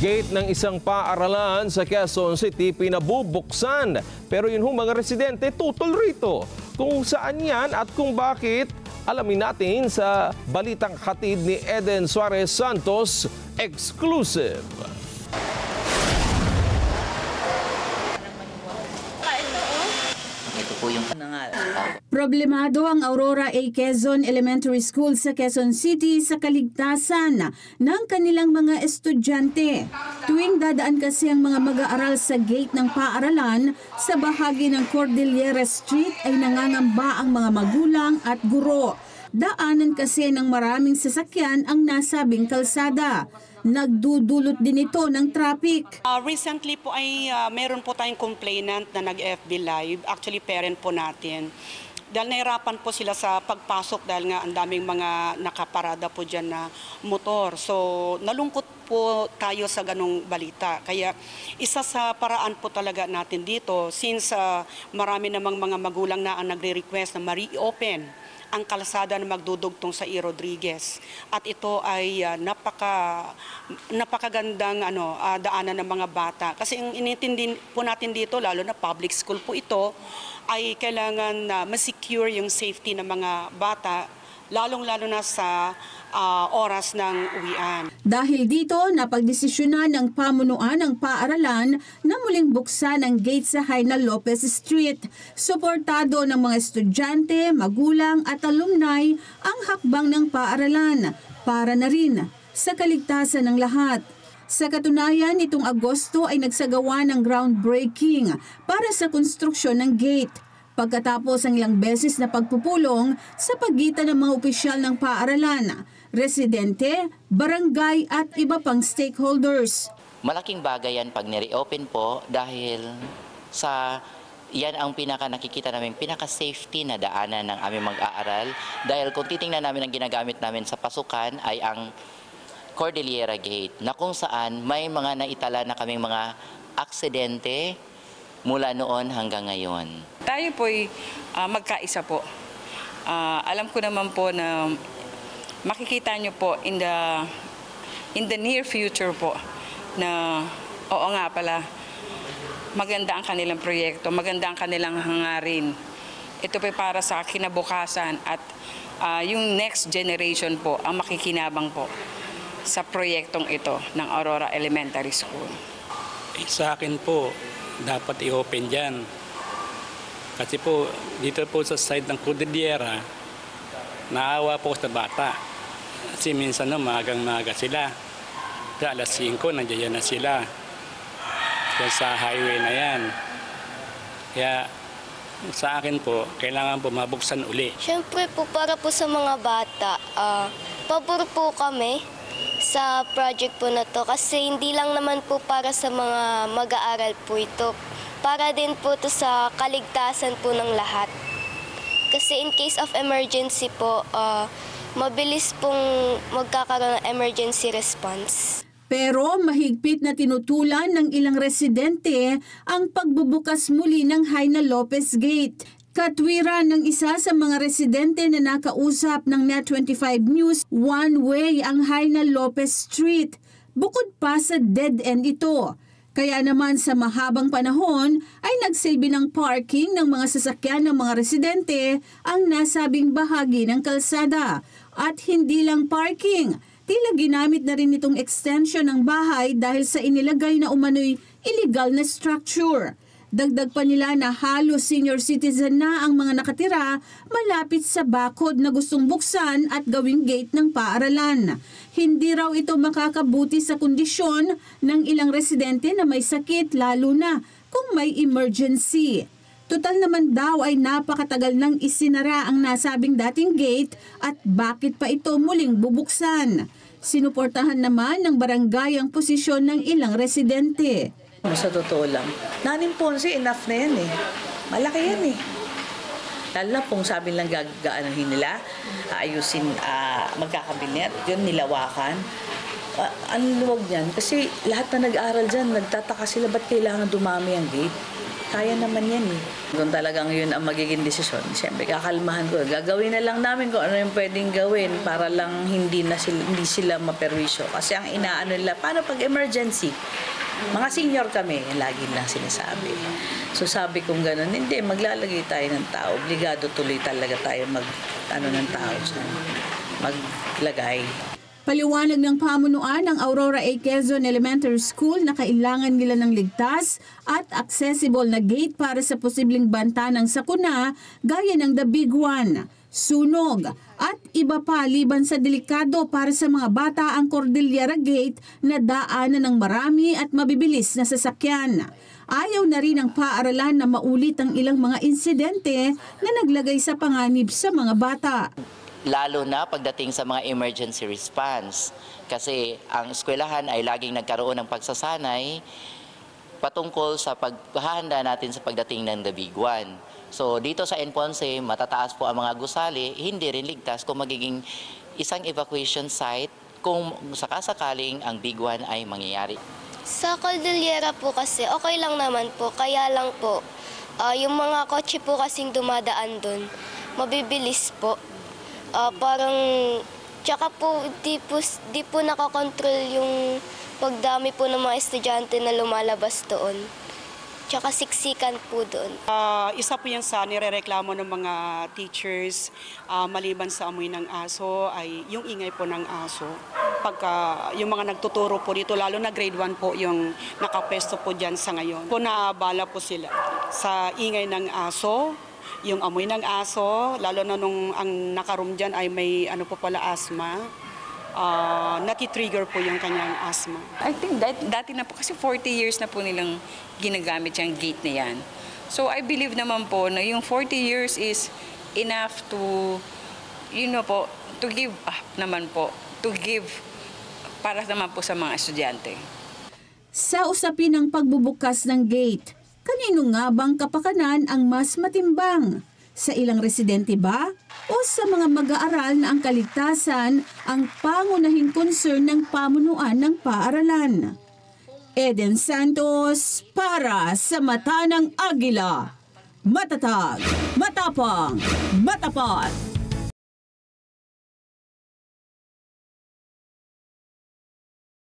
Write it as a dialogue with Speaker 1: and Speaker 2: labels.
Speaker 1: Gate ng isang paaralan sa Quezon City pinabubuksan. Pero yun mga residente tutol rito. Kung saan yan at kung bakit, alamin natin sa balitang hatid ni Eden Suarez Santos, exclusive.
Speaker 2: Ito po yung
Speaker 3: Problemado ang Aurora A. Quezon Elementary School sa Quezon City sa kaligtasan ng kanilang mga estudyante. Tuwing dadaan kasi ang mga mag-aaral sa gate ng paaralan sa bahagi ng Cordillera Street ay nangangamba ang mga magulang at guro. Daanan kasi ng maraming sasakyan ang nasabing kalsada. Nagdudulot din ito ng traffic.
Speaker 4: Recently po ay meron po tayong complainant na nag-FB Live, actually parent po natin. Dahil nahirapan po sila sa pagpasok dahil nga ang daming mga nakaparada po dyan na motor. So nalungkot po tayo sa ganong balita. Kaya isa sa paraan po talaga natin dito since marami namang mga magulang na ang nagre-request na ma-reopen ang kalsada na magdudugtong sa E. Rodriguez. At ito ay napakagandang daanan ng mga bata. Kasi ang inintindi po natin dito, lalo na public school po ito, ay kailangan ma-secure yung safety ng mga bata, lalong-lalo na sa oras ng uwian.
Speaker 3: Dahil dito, napagdesisyonan ng pamunuan ng paaralan na muling buksan ang gate sa Jaina Lopez Street. Suportado ng mga estudyante, magulang at alumni ang hakbang ng paaralan para na rin sa kaligtasan ng lahat. Sa katunayan, itong Agosto ay nagsagawa ng groundbreaking para sa konstruksyon ng gate. Pagkatapos ang ilang beses na pagpupulong sa pagitan ng mga opisyal ng paaralan, residente, barangay at iba pang stakeholders.
Speaker 2: malaking bagay yan pag ni-reopen po dahil yan ang nakikita namin pinaka-safety na daanan ng aming mag-aaral. Dahil kung titingnan namin ang ginagamit namin sa pasukan ay ang Cordillera Gate na kung saan may mga naitala na kaming mga aksidente mula noon hanggang ngayon.
Speaker 5: Tayo po'y magkaisa po. Alam ko naman po na makikita nyo po in the near future po na oo nga pala, maganda ang kanilang proyekto, maganda ang kanilang hangarin. Ito po'y para sa kinabukasan at yung next generation po ang makikinabang po sa proyektong ito ng Aurora Elementary School.
Speaker 6: Sa akin po, dapat i-open dyan. Kasi po, dito po sa side ng Cordillera, naawa po sa bata. Kasi minsan magang-maga sila. Kaya alas 5, nandiyan na sila. Kaya sa highway na yan. Kaya sa akin po, kailangan po mabuksan uli.
Speaker 7: Siyempre po, para po sa mga bata, pabor po kami sa project po na to kasi hindi lang naman po para sa mga mag-aaral po ito. Para din po to sa kaligtasan po ng lahat. Kasi in case of emergency po, mabilis pong magkakaroon ng emergency response.
Speaker 3: Pero mahigpit na tinutulan ng ilang residente ang pagbubukas muli ng Jaina Lopez Gate. Katwiran ng isa sa mga residente na nakausap ng Net25 News, one way ang Jaina Lopez Street. Bukod pa sa dead end ito. Kaya naman sa mahabang panahon ay nagsilbi ng parking ng mga sasakyan ng mga residente ang nasabing bahagi ng kalsada. At hindi lang parking, tila ginamit na rin itong extension ng bahay dahil sa inilagay na umano'y illegal na structure. Dagdag pa nila na halos senior citizen na ang mga nakatira malapit sa bakod na gustong buksan at gawing gate ng paaralan. Hindi raw ito makakabuti sa kondisyon ng ilang residente na may sakit lalo na kung may emergency. Total naman daw ay napakatagal nang isinara ang nasabing dating gate at bakit pa ito muling bubuksan. Sinuportahan naman ng barangay ang posisyon ng ilang residente.
Speaker 8: Sa totoo lang, nanin Ponce, enough na yan eh. Malaki yan eh. Lalo na kung sabi lang gagaanahin nila, ayusin, magkakabinet, yun, nilawakan. Ang luwag niyan, kasi lahat na nag-aaral dyan, nagtataka sila ba't kailangan dumami ang gate. Kaya naman yan eh. Kung talagang yun ang magiging desisyon, siyempre kakalmahan ko. Gagawin na lang namin kung ano yung pwedeng gawin para lang hindi sila maperwisyo. Kasi ang inaano nila, paano pag emergency? Mga senior kami, lagi lang sinasabi. So sabi kong gano'n, hindi, maglalagay tayo ng tao. Obligado tuloy talaga tayo ng tao dyan. Maglagay.
Speaker 3: Paliwanag ng pamunuan ng Aurora A. Quezon Elementary School na kailangan nila ng ligtas at accessible na gate para sa posibleng banta ng sakuna gaya ng The Big One, sunog at iba pa liban sa delikado para sa mga bata ang Cordillera Gate na daanan ng marami at mabibilis na sasakyan. Ayaw na rin ang paaralan na maulit ang ilang mga insidente na naglagay sa panganib sa mga bata.
Speaker 2: Lalo na pagdating sa mga emergency response. Kasi ang eskwelahan ay laging nagkaroon ng pagsasanay patungkol sa paghahanda natin sa pagdating ng The Big One. So dito sa Enponce, matataas po ang mga gusali, hindi rin ligtas kung magiging isang evacuation site kung sakasakaling ang Big One ay mangyayari.
Speaker 7: Sa Cordillera po kasi okay lang naman po, kaya lang po yung mga kotse po kasing dumadaan doon, mabibilis po. Parang, tsaka po, di po nakakontrol yung pagdami po ng mga estudyante na lumalabas doon. Tsaka siksikan po doon.
Speaker 4: Isa po yan sa nirereklamo ng mga teachers, maliban sa amoy ng aso, ay yung ingay po ng aso. Pagka yung mga nagtuturo po dito, lalo na grade 1 po yung nakapesto po dyan sa ngayon. Po naabala po sila sa ingay ng aso, yung amoy ng aso, lalo na nung ang nakaroom dyan ay may ano po pala asthma, nati-trigger po yung kanyang asthma.
Speaker 5: I think dati na po, kasi 40 years na po nilang ginagamit yung gate na yan. So I believe naman po na yung 40 years is enough to, po, to give naman po, to give para naman po sa mga estudyante.
Speaker 3: Sa usapin ng pagbubukas ng gate, kanino nga bang kapakanan ang mas matimbang? Sa ilang residente ba? O sa mga mag-aaral na ang kaligtasan ang pangunahing concern ng pamunuan ng paaralan? Eden Santos para sa Mata ng Agila. Matatag, matapang, matapat.